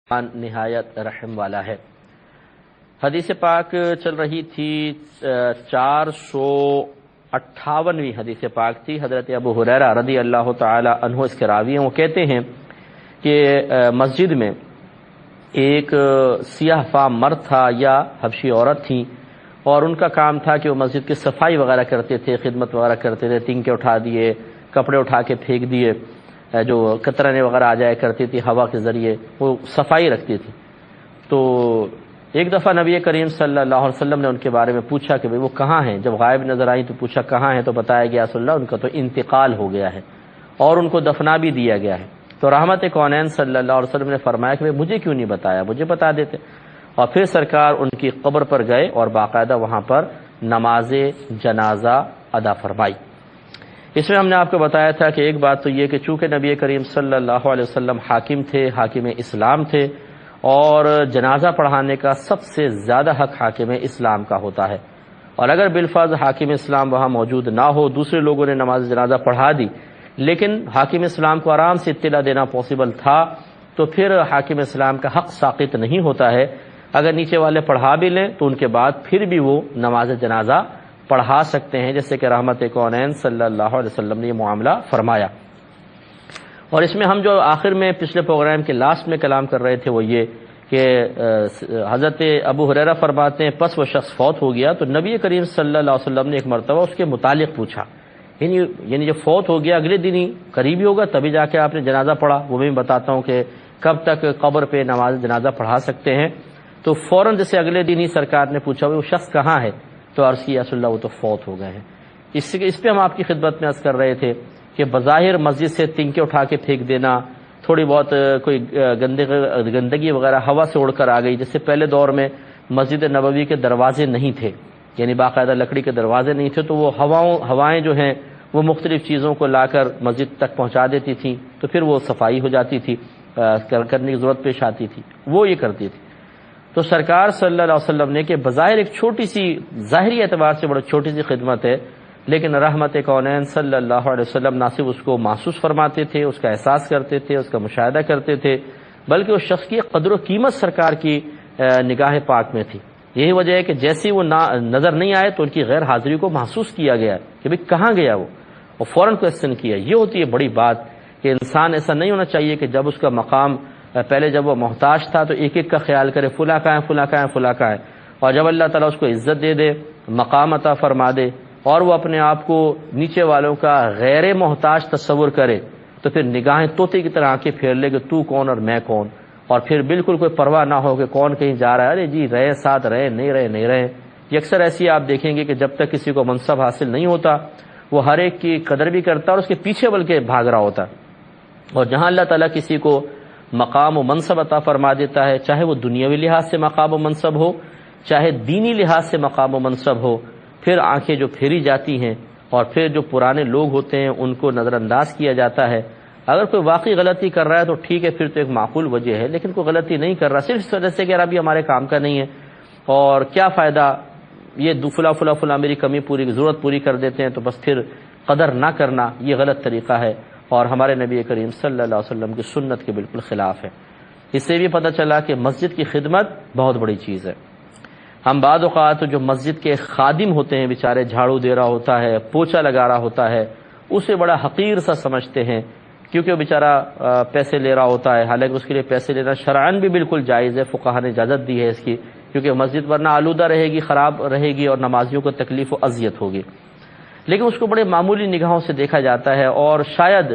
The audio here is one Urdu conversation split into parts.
نہایت رحم والا ہے۔ حدیث پاک چل رہی تھی 458ویں حدیث پاک تھی۔ حضرت ابو ہریرہ رضی اللہ تعالی عنہ اس کے راوی ہیں، وہ کہتے ہیں کہ مسجد میں ایک سیاہ فام مرد تھا یا حبشی عورت تھی، اور ان کا کام تھا کہ وہ مسجد کی صفائی وغیرہ کرتے تھے، خدمت وغیرہ کرتے تھے، تنکے اٹھا دیے، کپڑے اٹھا کے پھینک دیے، جو کترنے وغیرہ آ جایا کرتی تھی ہوا کے ذریعے، وہ صفائی رکھتی تھی۔ تو ایک دفعہ نبی کریم صلی اللہ علیہ وسلم نے ان کے بارے میں پوچھا کہ وہ کہاں ہیں۔ جب غائب نظر آئی تو پوچھا کہاں ہیں، تو بتایا گیا رسول اللہ ان کا تو انتقال ہو گیا ہے اور ان کو دفنا بھی دیا گیا ہے۔ تو رحمت کونین صلی اللہ علیہ وسلم نے فرمایا کہ مجھے کیوں نہیں بتایا، مجھے بتا دیتے۔ اور پھر سرکار ان کی قبر پر گئے اور باقاعدہ وہاں پر نماز جنازہ ادا فرمائی۔ اس میں ہم نے آپ کو بتایا تھا کہ ایک بات تو یہ کہ چونکہ نبی کریم صلی اللہ علیہ وسلم حاکم تھے، حاکم اسلام تھے، اور جنازہ پڑھانے کا سب سے زیادہ حق حاکم اسلام کا ہوتا ہے، اور اگر بالفرض حاکم اسلام وہاں موجود نہ ہو، دوسرے لوگوں نے نماز جنازہ پڑھا دی، لیکن حاکم اسلام کو آرام سے اطلاع دینا پاسبل تھا، تو پھر حاکم اسلام کا حق ساقط نہیں ہوتا ہے۔ اگر نیچے والے پڑھا بھی لیں تو ان کے بعد پھر بھی وہ نماز جنازہ پڑھا سکتے ہیں، جیسے کہ رحمت کونین صلی اللہ علیہ وسلم نے یہ معاملہ فرمایا۔ اور اس میں ہم جو آخر میں پچھلے پروگرام کے لاسٹ میں کلام کر رہے تھے وہ یہ کہ حضرت ابو ہریرہ فرماتے ہیں پس وہ شخص فوت ہو گیا تو نبی کریم صلی اللہ علیہ وسلم نے ایک مرتبہ اس کے متعلق پوچھا، یعنی جب فوت ہو گیا اگلے دن ہی قریب ہی ہوگا تبھی جا کے آپ نے جنازہ پڑھا، وہ میں بتاتا ہوں کہ کب تک قبر پہ نماز جنازہ پڑھا سکتے ہیں۔ تو فوراً جیسے اگلے دن ہی سرکار نے پوچھا وہ شخص کہاں ہے، تو عرض کیا رسول اللہ وہ تو فوت ہو گئے ہیں۔ اس پہ ہم آپ کی خدمت میں عرض کر رہے تھے کہ بظاہر مسجد سے تنکے اٹھا کے پھینک دینا، تھوڑی بہت کوئی گندگی وغیرہ ہوا سے اڑ کر آ گئی، جیسے پہلے دور میں مسجد نبوی کے دروازے نہیں تھے، یعنی باقاعدہ لکڑی کے دروازے نہیں تھے، تو وہ ہوائیں جو ہیں وہ مختلف چیزوں کو لا کر مسجد تک پہنچا دیتی تھیں، تو پھر وہ صفائی ہو جاتی تھی، کرنے کی ضرورت پیش آتی تھی، وہ یہ کرتی تھی۔ تو سرکار صلی اللہ علیہ وسلم نے کہ بظاہر ایک چھوٹی سی ظاہری اعتبار سے بڑا چھوٹی سی خدمت ہے، لیکن رحمت کونین صلی اللہ علیہ وسلم نہ صرف اس کو محسوس فرماتے تھے، اس کا احساس کرتے تھے، اس کا مشاہدہ کرتے تھے، بلکہ اس شخص کی قدر و قیمت سرکار کی نگاہ پاک میں تھی۔ یہی وجہ ہے کہ جیسی وہ نظر نہیں آئے تو ان کی غیر حاضری کو محسوس کیا گیا کہ بھئی کہاں گیا وہ، اور فوراً کویسچن کیا۔ یہ ہوتی ہے بڑی بات کہ انسان ایسا نہیں ہونا چاہیے کہ جب اس کا مقام پہلے جب وہ محتاج تھا تو ایک ایک کا خیال کرے فلاں کہاں ہے فلاں کہاں ہے فلاں کہاں ہے، اور جب اللہ تعالیٰ اس کو عزت دے دے، مقام عطا فرما دے، اور وہ اپنے آپ کو نیچے والوں کا غیر محتاج تصور کرے، تو پھر نگاہیں طوطے کی طرح آنکھیں پھیر لے کہ تو کون اور میں کون، اور پھر بالکل کوئی پرواہ نہ ہو کہ کون کہیں جا رہا ہے، ارے جی رہے ساتھ رہے نہیں رہے نہیں رہے۔ یہ اکثر ایسی آپ دیکھیں گے کہ جب تک کسی کو منصب حاصل نہیں ہوتا وہ ہر ایک کی قدر بھی کرتا اور اس کے پیچھے بلکہ بھاگ رہا ہوتا، اور جہاں اللہ تعالیٰ کسی کو مقام و منصب عطا فرما دیتا ہے، چاہے وہ دنیاوی لحاظ سے مقام و منصب ہو، چاہے دینی لحاظ سے مقام و منصب ہو، پھر آنکھیں جو پھیری جاتی ہیں اور پھر جو پرانے لوگ ہوتے ہیں ان کو نظر انداز کیا جاتا ہے۔ اگر کوئی واقعی غلطی کر رہا ہے تو ٹھیک ہے، پھر تو ایک معقول وجہ ہے، لیکن کوئی غلطی نہیں کر رہا صرف اس وجہ سے کہ ابھی ہمارے کام کا نہیں ہے، اور کیا فائدہ یہ فلاں میری کمی پوری ضرورت پوری کر دیتے ہیں، تو بس پھر قدر نہ کرنا یہ غلط طریقہ ہے، اور ہمارے نبی کریم صلی اللہ علیہ وسلم کی سنت کے بالکل خلاف ہے۔ اس سے بھی پتہ چلا کہ مسجد کی خدمت بہت بڑی چیز ہے۔ ہم بعض اوقات جو مسجد کے خادم ہوتے ہیں بیچارے، جھاڑو دے رہا ہوتا ہے، پوچھا لگا رہا ہوتا ہے، اسے بڑا حقیر سا سمجھتے ہیں، کیونکہ وہ بیچارہ پیسے لے رہا ہوتا ہے، حالانکہ اس کے لیے پیسے لینا شرعاً بھی بالکل جائز ہے، فقہا نے اجازت دی ہے اس کی، کیونکہ مسجد ورنہ آلودہ رہے گی، خراب رہے گی، اور نمازیوں کو تکلیف و اذیت ہوگی، لیکن اس کو بڑے معمولی نگاہوں سے دیکھا جاتا ہے۔ اور شاید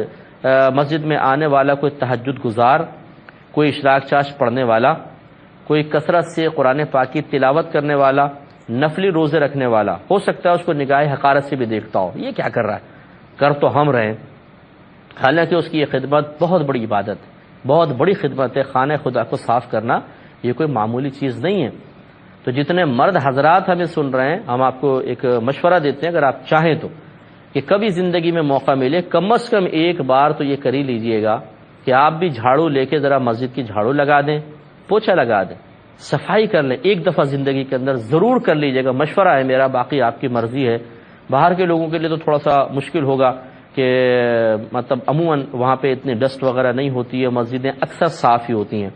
مسجد میں آنے والا کوئی تہجد گزار، کوئی اشراق چاش پڑھنے والا، کوئی کثرت سے قرآن پاک کی تلاوت کرنے والا، نفلی روزے رکھنے والا، ہو سکتا ہے اس کو نگاہ حقارت سے بھی دیکھتا ہو، یہ کیا کر رہا ہے، کر تو ہم رہے ہیں، حالانکہ اس کی یہ خدمت بہت بڑی عبادت ہے، بہت بڑی خدمت ہے۔ خانہ خدا کو صاف کرنا یہ کوئی معمولی چیز نہیں ہے۔ تو جتنے مرد حضرات ہمیں سن رہے ہیں، ہم آپ کو ایک مشورہ دیتے ہیں، اگر آپ چاہیں تو کہ کبھی زندگی میں موقع ملے کم از کم ایک بار تو یہ کر ہی لیجئے گا کہ آپ بھی جھاڑو لے کے ذرا مسجد کی جھاڑو لگا دیں، پوچھا لگا دیں، صفائی کر لیں، ایک دفعہ زندگی کے اندر ضرور کر لیجئے گا، مشورہ ہے میرا، باقی آپ کی مرضی ہے۔ باہر کے لوگوں کے لیے تو تھوڑا سا مشکل ہوگا کہ مطلب عموماً وہاں پہ اتنی ڈسٹ وغیرہ نہیں ہوتی ہے، مسجدیں اکثر صاف ہی ہوتی ہیں،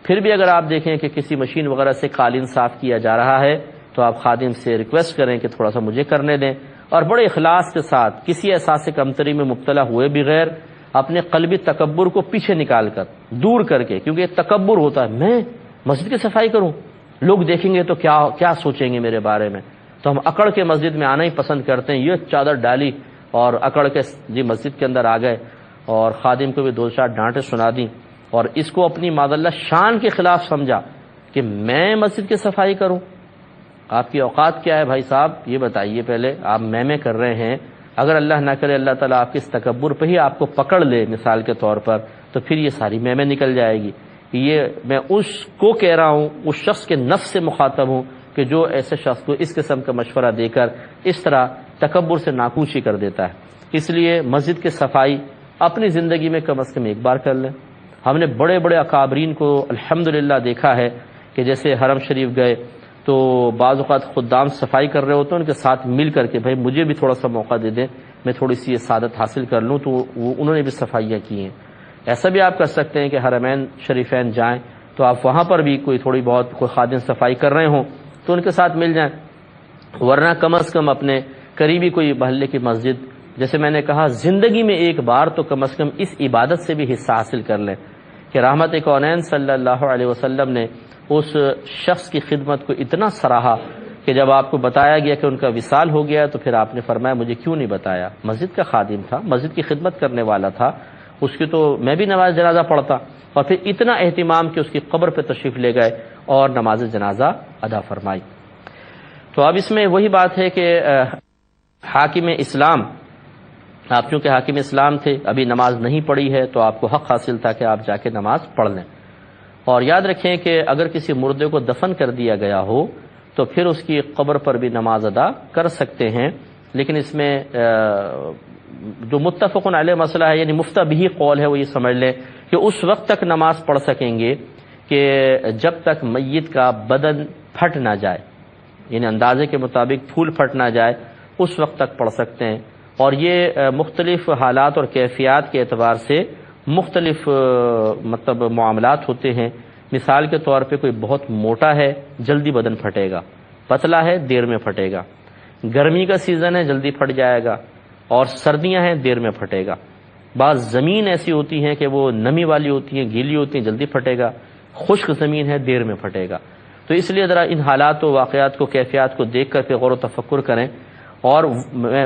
پھر بھی اگر آپ دیکھیں کہ کسی مشین وغیرہ سے قالین صاف کیا جا رہا ہے تو آپ خادم سے ریکویسٹ کریں کہ تھوڑا سا مجھے کرنے دیں، اور بڑے اخلاص کے ساتھ کسی احساس کمتری میں مبتلا ہوئے بغیر اپنے قلبی تکبر کو پیچھے نکال کر دور کر کے، کیونکہ یہ تکبر ہوتا ہے میں مسجد کی صفائی کروں، لوگ دیکھیں گے تو کیا سوچیں گے میرے بارے میں، تو ہم اکڑ کے مسجد میں آنا ہی پسند کرتے ہیں، یہ چادر ڈالی اور اکڑ کے جی مسجد کے اندر آ گئے اور خادم کو بھی دو چار ڈانٹیں سنا دیں اور اس کو اپنی معذاللہ شان کے خلاف سمجھا کہ میں مسجد کی صفائی کروں۔ آپ کی اوقات کیا ہے بھائی صاحب یہ بتائیے پہلے، آپ میں کر رہے ہیں، اگر اللہ نہ کرے اللہ تعالیٰ آپ کے اس تکبر پہ ہی آپ کو پکڑ لے مثال کے طور پر، تو پھر یہ ساری میں نکل جائے گی۔ یہ میں اس کو کہہ رہا ہوں، اس شخص کے نفس سے مخاطب ہوں کہ جو ایسے شخص کو اس قسم کا مشورہ دے کر اس طرح تکبر سے ناکوشی کر دیتا ہے۔ اس لیے مسجد کی صفائی اپنی زندگی میں کم از کم ایک بار کر لیں۔ ہم نے بڑے بڑے اکابرین کو الحمدللہ دیکھا ہے کہ جیسے حرم شریف گئے تو بعض اوقات خدام صفائی کر رہے ہوتے ہیں، ان کے ساتھ مل کر کے بھائی مجھے بھی تھوڑا سا موقع دے دیں، میں تھوڑی سی یہ سعادت حاصل کر لوں، تو انہوں نے بھی صفائیاں کی ہیں۔ ایسا بھی آپ کر سکتے ہیں کہ حرمین شریفین جائیں تو آپ وہاں پر بھی کوئی تھوڑی بہت کوئی خادم صفائی کر رہے ہوں تو ان کے ساتھ مل جائیں، ورنہ کم از کم اپنے قریبی کوئی محلے کی مسجد، جیسے میں نے کہا زندگی میں ایک بار تو کم از کم اس عبادت سے بھی حصہ حاصل کر لیں کہ رحمت کونین صلی اللہ علیہ وسلم نے اس شخص کی خدمت کو اتنا سراہا کہ جب آپ کو بتایا گیا کہ ان کا وصال ہو گیا تو پھر آپ نے فرمایا مجھے کیوں نہیں بتایا، مسجد کا خادم تھا، مسجد کی خدمت کرنے والا تھا، اس کی تو میں بھی نماز جنازہ پڑھتا، اور پھر اتنا اہتمام کہ اس کی قبر پہ تشریف لے گئے اور نماز جنازہ ادا فرمائی۔ تو اب اس میں وہی بات ہے کہ حاکم اسلام، آپ چونکہ حاکم اسلام تھے، ابھی نماز نہیں پڑھی ہے تو آپ کو حق حاصل تھا کہ آپ جا کے نماز پڑھ لیں، اور یاد رکھیں کہ اگر کسی مردے کو دفن کر دیا گیا ہو تو پھر اس کی قبر پر بھی نماز ادا کر سکتے ہیں، لیکن اس میں جو متفق علیہ مسئلہ ہے، یعنی مفتہ بھی قول ہے، وہ یہ سمجھ لیں کہ اس وقت تک نماز پڑھ سکیں گے کہ جب تک میت کا بدن پھٹ نہ جائے، یعنی اندازے کے مطابق پھول پھٹ نہ جائے، اس وقت تک پڑھ سکتے ہیں، اور یہ مختلف حالات اور کیفیات کے اعتبار سے مختلف مطلب معاملات ہوتے ہیں۔ مثال کے طور پہ کوئی بہت موٹا ہے جلدی بدن پھٹے گا، پتلا ہے دیر میں پھٹے گا، گرمی کا سیزن ہے جلدی پھٹ جائے گا، اور سردیاں ہیں دیر میں پھٹے گا۔ بعض زمین ایسی ہوتی ہیں کہ وہ نمی والی ہوتی ہیں، گیلی ہوتی ہیں، جلدی پھٹے گا، خشک زمین ہے دیر میں پھٹے گا۔ تو اس لیے ذرا ان حالات و واقعات کو، کیفیات کو دیکھ کر کے غور و تفکر کریں، اور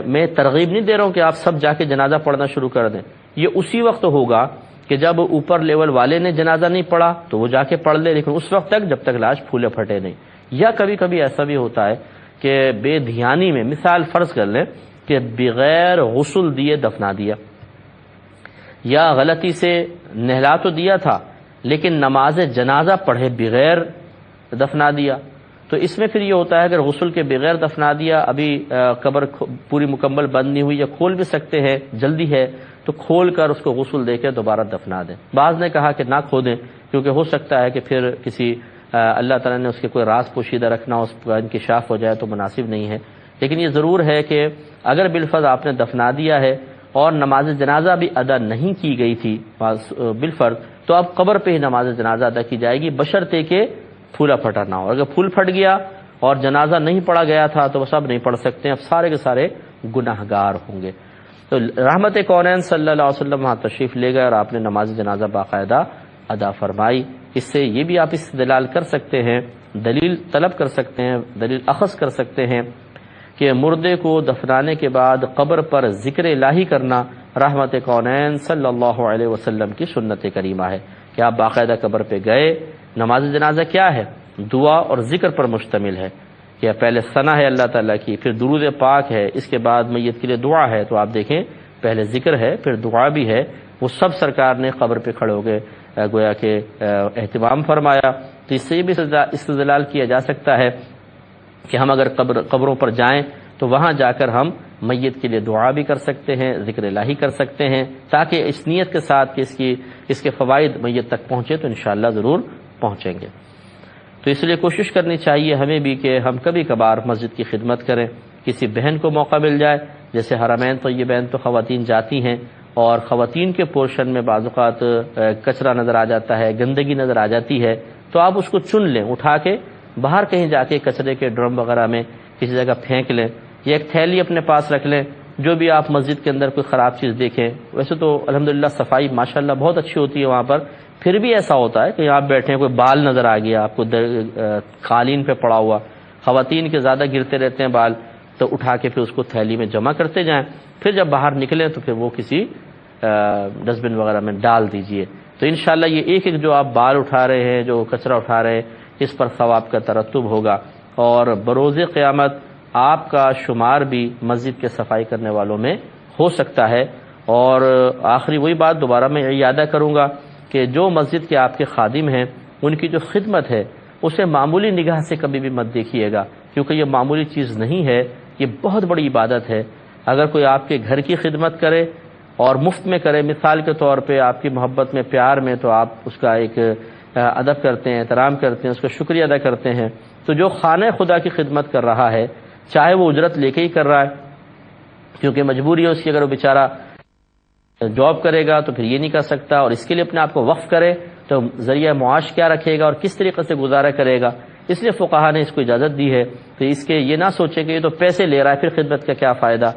میں ترغیب نہیں دے رہا ہوں کہ آپ سب جا کے جنازہ پڑھنا شروع کر دیں، یہ اسی وقت ہوگا کہ جب اوپر لیول والے نے جنازہ نہیں پڑھا تو وہ جا کے پڑھ لے، لیکن اس وقت تک جب تک لاش پھولے پھٹے نہیں۔ یا کبھی کبھی ایسا بھی ہوتا ہے کہ بے دھیانی میں، مثال فرض کر لیں کہ بغیر غسل دیے دفنا دیا، یا غلطی سے نہلا تو دیا تھا لیکن نماز جنازہ پڑھے بغیر دفنا دیا، تو اس میں پھر یہ ہوتا ہے اگر غسل کے بغیر دفنا دیا، ابھی قبر پوری مکمل بند نہیں ہوئی، یا کھول بھی سکتے ہیں جلدی ہے تو کھول کر اس کو غسل دے کے دوبارہ دفنا دیں۔ بعض نے کہا کہ نہ کھودیں کیونکہ ہو سکتا ہے کہ پھر کسی اللہ تعالیٰ نے اس کے کوئی راز پوشیدہ رکھنا، اس کا انکشاف ہو جائے تو مناسب نہیں ہے، لیکن یہ ضرور ہے کہ اگر بالفرض آپ نے دفنا دیا ہے اور نماز جنازہ بھی ادا نہیں کی گئی تھی بالفرض، تو اب قبر پہ ہی نماز جنازہ ادا کی جائے گی، بشرطے کہ پھولا پھٹا نہ ہو۔ اگر پھول پھٹ گیا اور جنازہ نہیں پڑھا گیا تھا تو وہ سب نہیں پڑھ سکتے، اب سارے کے سارے گناہ گار ہوں گے۔ تو رحمت کونین صلی اللہ علیہ وسلم وہاں تشریف لے گئے اور آپ نے نماز جنازہ باقاعدہ ادا فرمائی۔ اس سے یہ بھی آپ استدلال کر سکتے ہیں، دلیل طلب کر سکتے ہیں، دلیل اخذ کر سکتے ہیں کہ مردے کو دفنانے کے بعد قبر پر ذکر الہی کرنا رحمت کونین صلی اللہ علیہ وسلم کی سنت کریمہ ہے کہ آپ باقاعدہ قبر پہ گئے۔ نماز جنازہ کیا ہے؟ دعا اور ذکر پر مشتمل ہے کہ پہلے ثنا ہے اللہ تعالیٰ کی، پھر درود پاک ہے، اس کے بعد میت کے لیے دعا ہے۔ تو آپ دیکھیں پہلے ذکر ہے پھر دعا بھی ہے، وہ سب سرکار نے قبر پہ کھڑے ہو گئے گویا کہ اہتمام فرمایا۔ تو اس سے بھی استدلال کیا جا سکتا ہے کہ ہم اگر قبروں پر جائیں تو وہاں جا کر ہم میت کے لیے دعا بھی کر سکتے ہیں، ذکر الہی کر سکتے ہیں، تاکہ اس نیت کے ساتھ کہ اس کے فوائد میت تک پہنچے تو انشاءاللہ ضرور پہنچیں گے۔ تو اس لیے کوشش کرنی چاہیے ہمیں بھی کہ ہم کبھی کبھار مسجد کی خدمت کریں، کسی بہن کو موقع مل جائے، جیسے حرمین طیبین تو خواتین جاتی ہیں اور خواتین کے پورشن میں بعض اوقات کچرا نظر آ جاتا ہے، گندگی نظر آ جاتی ہے، تو آپ اس کو چن لیں، اٹھا کے باہر کہیں جا کے کچرے کے ڈرم وغیرہ میں کسی جگہ پھینک لیں، یا ایک تھیلی اپنے پاس رکھ لیں۔ جو بھی آپ مسجد کے اندر کوئی خراب چیز دیکھیں، ویسے تو الحمدللہ صفائی ماشاءاللہ بہت اچھی ہوتی ہے وہاں پر، پھر بھی ایسا ہوتا ہے کہ آپ بیٹھے ہیں، کوئی بال نظر آ گیا آپ کو قالین پہ پڑا ہوا، خواتین کے زیادہ گرتے رہتے ہیں بال، تو اٹھا کے پھر اس کو تھیلی میں جمع کرتے جائیں، پھر جب باہر نکلیں تو پھر وہ کسی ڈسٹ بن وغیرہ میں ڈال دیجئے۔ تو انشاءاللہ یہ ایک ایک جو آپ بال اٹھا رہے ہیں، جو کچرا اٹھا رہے ہیں، اس پر ثواب کا ترتب ہوگا، اور بروز قیامت آپ کا شمار بھی مسجد کے صفائی کرنے والوں میں ہو سکتا ہے۔ اور آخری وہی بات دوبارہ میں اعادہ کروں گا کہ جو مسجد کے آپ کے خادم ہیں، ان کی جو خدمت ہے اسے معمولی نگاہ سے کبھی بھی مت دیکھیے گا، کیونکہ یہ معمولی چیز نہیں ہے، یہ بہت بڑی عبادت ہے۔ اگر کوئی آپ کے گھر کی خدمت کرے اور مفت میں کرے، مثال کے طور پہ آپ کی محبت میں، پیار میں، تو آپ اس کا ایک ادب کرتے ہیں، احترام کرتے ہیں، اس کا شکریہ ادا کرتے ہیں۔ تو جو خانہ خدا کی خدمت کر رہا ہے، چاہے وہ اجرت لے کے ہی کر رہا ہے، کیونکہ مجبوری ہے اس کی، اگر وہ بیچارہ جاب کرے گا تو پھر یہ نہیں کر سکتا، اور اس کے لیے اپنے آپ کو وقف کرے تو ذریعہ معاش کیا رکھے گا اور کس طریقے سے گزارا کرے گا، اس لیے فقہا نے اس کو اجازت دی ہے۔ تو اس کے یہ نہ سوچے کہ یہ تو پیسے لے رہا ہے، پھر خدمت کا کیا فائدہ۔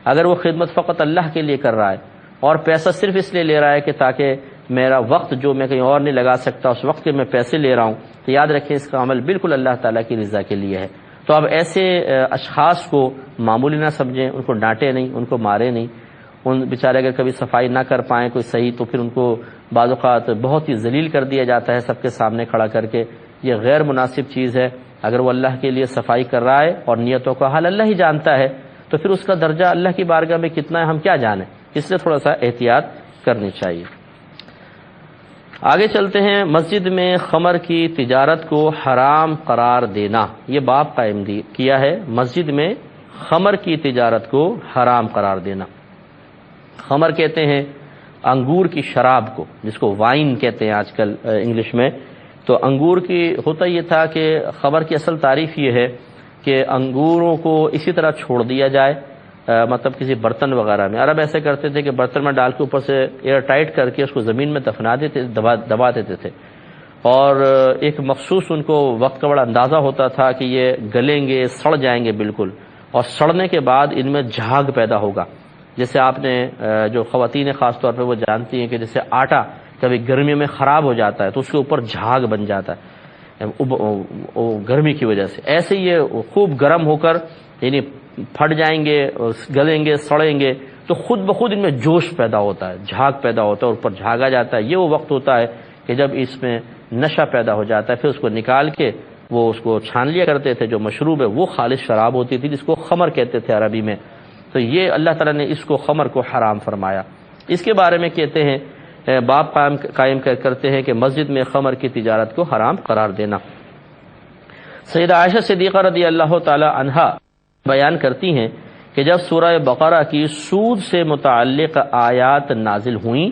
اگر وہ خدمت فقط اللہ کے لیے کر رہا ہے اور پیسہ صرف اس لیے لے رہا ہے کہ تاکہ میرا وقت جو میں کہیں اور نہیں لگا سکتا، اس وقت کے میں پیسے لے رہا ہوں، تو یاد رکھیں اس کا عمل بالکل اللہ تعالیٰ کی رضا کے لیے ہے۔ تو اب ایسے اشخاص کو معمولی نہ سمجھیں، ان کو ڈانٹے نہیں، ان کو مارے نہیں، ان بیچارے اگر کبھی صفائی نہ کر پائیں کوئی صحیح، تو پھر ان کو بعض اوقات بہت ہی ذلیل کر دیا جاتا ہے سب کے سامنے کھڑا کر کے، یہ غیر مناسب چیز ہے۔ اگر وہ اللہ کے لیے صفائی کر رہا ہے اور نیتوں کا حال اللہ ہی جانتا ہے، تو پھر اس کا درجہ اللہ کی بارگاہ میں کتنا ہے ہم کیا جانیں، اس لیے تھوڑا سا احتیاط کرنی چاہیے۔ آگے چلتے ہیں، مسجد میں خمر کی تجارت کو حرام قرار دینا، یہ باب قائم کیا ہے، مسجد میں خمر کی تجارت کو حرام قرار دینا۔ خمر کہتے ہیں انگور کی شراب کو، جس کو وائن کہتے ہیں آج کل انگلش میں۔ تو انگور کی ہوتا یہ تھا کہ خمر کی اصل تعریف یہ ہے کہ انگوروں کو اسی طرح چھوڑ دیا جائے، مطلب کسی برتن وغیرہ میں، عرب ایسے کرتے تھے کہ برتن میں ڈال کے اوپر سے ایئر ٹائٹ کر کے اس کو زمین میں دفنا دیتے، دبا دیتے تھے، اور ایک مخصوص ان کو وقت کا بڑا اندازہ ہوتا تھا کہ یہ گلیں گے، سڑ جائیں گے بالکل، اور سڑنے کے بعد ان میں جھاگ پیدا ہوگا۔ جیسے آپ نے جو خواتین خاص طور پہ وہ جانتی ہیں کہ جیسے آٹا کبھی گرمی میں خراب ہو جاتا ہے تو اس کے اوپر جھاگ بن جاتا ہے گرمی کی وجہ سے، ایسے یہ خوب گرم ہو کر یعنی پھٹ جائیں گے، گلیں گے، سڑیں گے، تو خود بخود ان میں جوش پیدا ہوتا ہے، جھاگ پیدا ہوتا ہے، اور اوپر جھاگ آ جاتا ہے۔ یہ وہ وقت ہوتا ہے کہ جب اس میں نشہ پیدا ہو جاتا ہے، پھر اس کو نکال کے وہ اس کو چھان لیا کرتے تھے، جو مشروب ہے وہ خالص شراب ہوتی تھی، جس کو خمر کہتے تھے عربی میں۔ تو یہ اللہ تعالیٰ نے اس کو خمر کو حرام فرمایا۔ اس کے بارے میں کہتے ہیں، باب قائم کرتے ہیں کہ مسجد میں خمر کی تجارت کو حرام قرار دینا۔ سیدہ عائشہ صدیقہ رضی اللہ تعالی عنہا بیان کرتی ہیں کہ جب سورہ بقرہ کی سود سے متعلق آیات نازل ہوئیں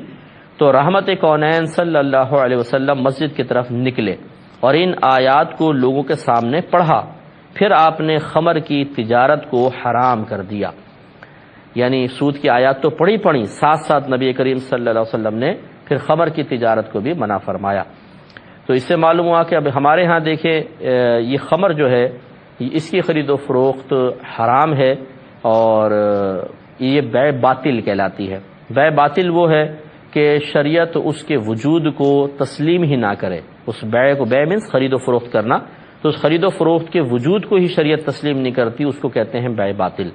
تو رحمت کونین صلی اللہ علیہ وسلم مسجد کی طرف نکلے اور ان آیات کو لوگوں کے سامنے پڑھا، پھر آپ نے خمر کی تجارت کو حرام کر دیا۔ یعنی سود کی آیات تو پڑھی، ساتھ ساتھ نبی کریم صلی اللہ علیہ وسلم نے پھر خمر کی تجارت کو بھی منع فرمایا۔ تو اس سے معلوم ہوا کہ اب ہمارے ہاں دیکھیں یہ خمر جو ہے اس کی خرید و فروخت حرام ہے، اور یہ بیع باطل کہلاتی ہے۔ بیع باطل وہ ہے کہ شریعت اس کے وجود کو تسلیم ہی نہ کرے، اس بیع کو، بیع مینس خرید و فروخت کرنا، تو اس خرید و فروخت کے وجود کو ہی شریعت تسلیم نہیں کرتی، اس کو کہتے ہیں بیع باطل۔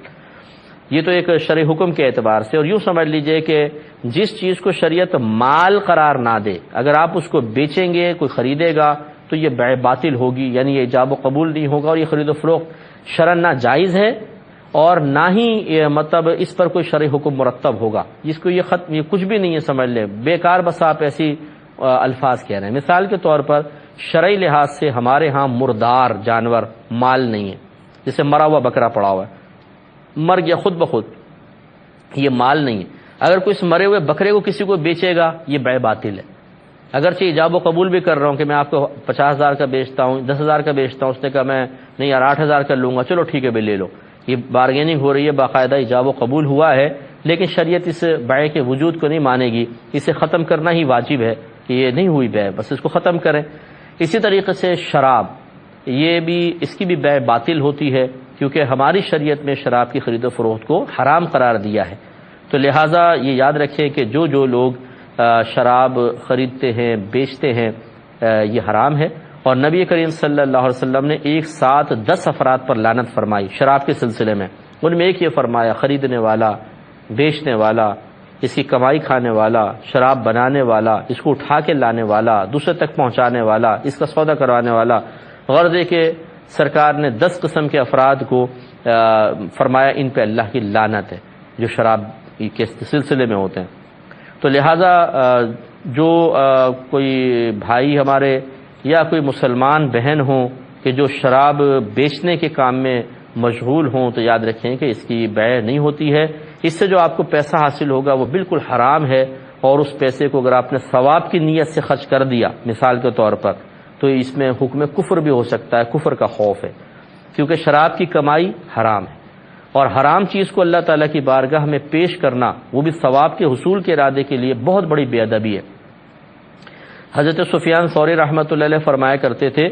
یہ تو ایک شرعی حکم کے اعتبار سے، اور یوں سمجھ لیجئے کہ جس چیز کو شریعت مال قرار نہ دے، اگر آپ اس کو بیچیں گے، کوئی خریدے گا تو یہ بیع باطل ہوگی، یعنی یہ ایجاب و قبول نہیں ہوگا، اور یہ خرید و فروخت شرعاً نہ جائز ہے اور نہ ہی مطلب اس پر کوئی شرعی حکم مرتب ہوگا، جس کو یہ کچھ بھی نہیں ہے، سمجھ لیں بیکار، بس آپ ایسی الفاظ کہہ رہے ہیں۔ مثال کے طور پر شرعی لحاظ سے ہمارے ہاں مردار جانور مال نہیں ہے، جیسے مرا ہوا بکرا پڑا ہوا ہے، مر گیا خود بخود، یہ مال نہیں ہے۔ اگر کوئی اس مرے ہوئے بکرے کو کسی کو بیچے گا، یہ بیع باطل ہے، اگرچہ ایجاب و قبول بھی کر رہا ہوں کہ میں آپ کو 50,000 کا بیچتا ہوں، 10,000 کا بیچتا ہوں، اس نے کہا میں نہیں یار 8,000 کا لوں گا، چلو ٹھیک ہے بھائی لے لو، یہ بارگیننگ ہو رہی ہے، باقاعدہ ایجاب و قبول ہوا ہے، لیکن شریعت اس بیع کے وجود کو نہیں مانے گی، اسے ختم کرنا ہی واجب ہے کہ یہ نہیں ہوئی بیع، بس اس کو ختم کریں۔ اسی طریقے سے شراب، یہ بھی اس کی بھی بیع باطل ہوتی ہے، کیونکہ ہماری شریعت میں شراب کی خرید و فروخت کو حرام قرار دیا ہے۔ تو لہٰذا یہ یاد رکھیں کہ جو لوگ شراب خریدتے ہیں، بیچتے ہیں، یہ حرام ہے۔ اور نبی کریم صلی اللہ علیہ وسلم نے ایک ساتھ 10 افراد پر لعنت فرمائی شراب کے سلسلے میں۔ ان میں ایک یہ فرمایا، خریدنے والا، بیچنے والا، اس کی کمائی کھانے والا، شراب بنانے والا، اس کو اٹھا کے لانے والا، دوسرے تک پہنچانے والا، اس کا سودا کروانے والا۔ غرض ہے کہ سرکار نے 10 قسم کے افراد کو فرمایا ان پہ اللہ کی لعنت ہے جو شراب کے سلسلے میں ہوتے ہیں۔ تو لہٰذا جو کوئی بھائی ہمارے یا کوئی مسلمان بہن ہوں کہ جو شراب بیچنے کے کام میں مشغول ہوں، تو یاد رکھیں کہ اس کی بیع نہیں ہوتی ہے۔ اس سے جو آپ کو پیسہ حاصل ہوگا وہ بالکل حرام ہے، اور اس پیسے کو اگر آپ نے ثواب کی نیت سے خرچ کر دیا مثال کے طور پر، تو اس میں حکم کفر بھی ہو سکتا ہے، کفر کا خوف ہے، کیونکہ شراب کی کمائی حرام ہے، اور حرام چیز کو اللہ تعالیٰ کی بارگاہ میں پیش کرنا، وہ بھی ثواب کے حصول کے ارادے کے لیے، بہت بڑی بے ادبی ہے۔ حضرت سفیان ثوری رحمۃ اللہ علیہ فرمایا کرتے تھے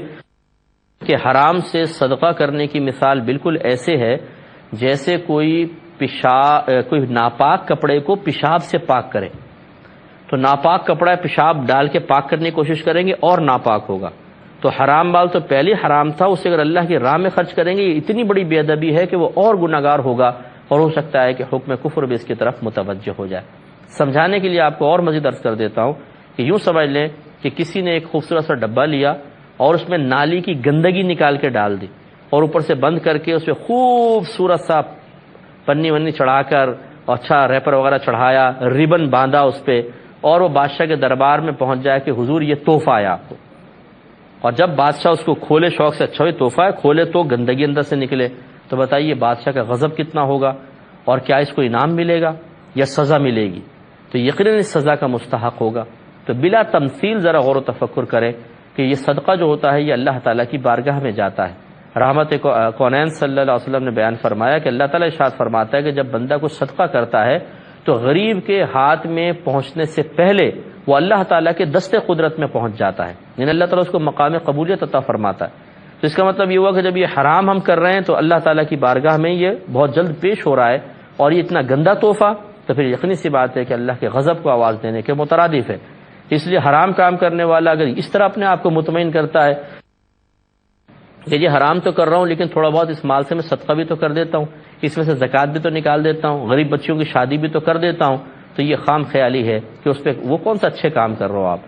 کہ حرام سے صدقہ کرنے کی مثال بالکل ایسے ہے جیسے کوئی ناپاک کپڑے کو پیشاب سے پاک کرے۔ تو ناپاک کپڑا پیشاب ڈال کے پاک کرنے کی کوشش کریں گے اور ناپاک ہوگا۔ تو حرام مال تو پہلے حرام تھا، اسے اگر اللہ کی راہ میں خرچ کریں گے، یہ اتنی بڑی بے ادبی ہے کہ وہ اور گناہگار ہوگا، اور ہو سکتا ہے کہ حکم کفر بھی اس کی طرف متوجہ ہو جائے۔ سمجھانے کے لیے آپ کو اور مزید عرض کر دیتا ہوں کہ یوں سمجھ لیں کہ کسی نے ایک خوبصورت سا ڈبہ لیا اور اس میں نالی کی گندگی نکال کے ڈال دی، اور اوپر سے بند کر کے اس پہ خوبصورت سا پنی ونی چڑھا کر، اچھا ریپر وغیرہ چڑھایا، ریبن باندھا اس پہ، اور وہ بادشاہ کے دربار میں پہنچ جائے کہ حضور یہ تحفہ آیا آپ کو۔ اور جب بادشاہ اس کو کھولے شوق سے، اچھا یہ تحفہ ہے، کھولے تو گندگی اندر سے نکلے، تو بتائیے بادشاہ کا غضب کتنا ہوگا، اور کیا اس کو انعام ملے گا یا سزا ملے گی؟ تو یقیناً اس سزا کا مستحق ہوگا۔ تو بلا تمثیل ذرا غور و تفکر کریں کہ یہ صدقہ جو ہوتا ہے یہ اللہ تعالیٰ کی بارگاہ میں جاتا ہے۔ رحمت کونین صلی اللہ علیہ وسلم نے بیان فرمایا کہ اللہ تعالیٰ ارشاد فرماتا ہے کہ جب بندہ کو صدقہ کرتا ہے تو غریب کے ہاتھ میں پہنچنے سے پہلے وہ اللہ تعالیٰ کے دست قدرت میں پہنچ جاتا ہے، یعنی اللہ تعالیٰ اس کو مقام قبولیت عطا فرماتا ہے۔ تو اس کا مطلب یہ ہوا کہ جب یہ حرام ہم کر رہے ہیں تو اللہ تعالیٰ کی بارگاہ میں یہ بہت جلد پیش ہو رہا ہے، اور یہ اتنا گندا تحفہ تو پھر یقینی سی بات ہے کہ اللہ کے غضب کو آواز دینے کے مترادف ہے۔ اس لیے حرام کام کرنے والا اگر اس طرح اپنے آپ کو مطمئن کرتا ہے کہ یہ حرام تو کر رہا ہوں لیکن تھوڑا بہت اس مال سے میں صدقہ بھی تو کر دیتا ہوں، اس میں سے زکوٰۃ بھی تو نکال دیتا ہوں، غریب بچیوں کی شادی بھی تو کر دیتا ہوں، تو یہ خام خیالی ہے کہ اس پہ وہ کون سا اچھے کام کر رہے ہو آپ۔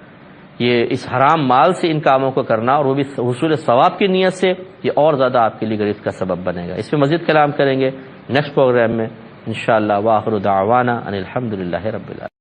یہ اس حرام مال سے ان کاموں کو کرنا، اور وہ بھی حصول ثواب کی نیت سے، یہ اور زیادہ آپ کے لیے گرفت کا سبب بنے گا۔ اس پہ مزید کلام کریں گے نیکسٹ پروگرام میں انشاءاللہ۔ وآخر دعوانا ان الحمدللہ رب العالمین۔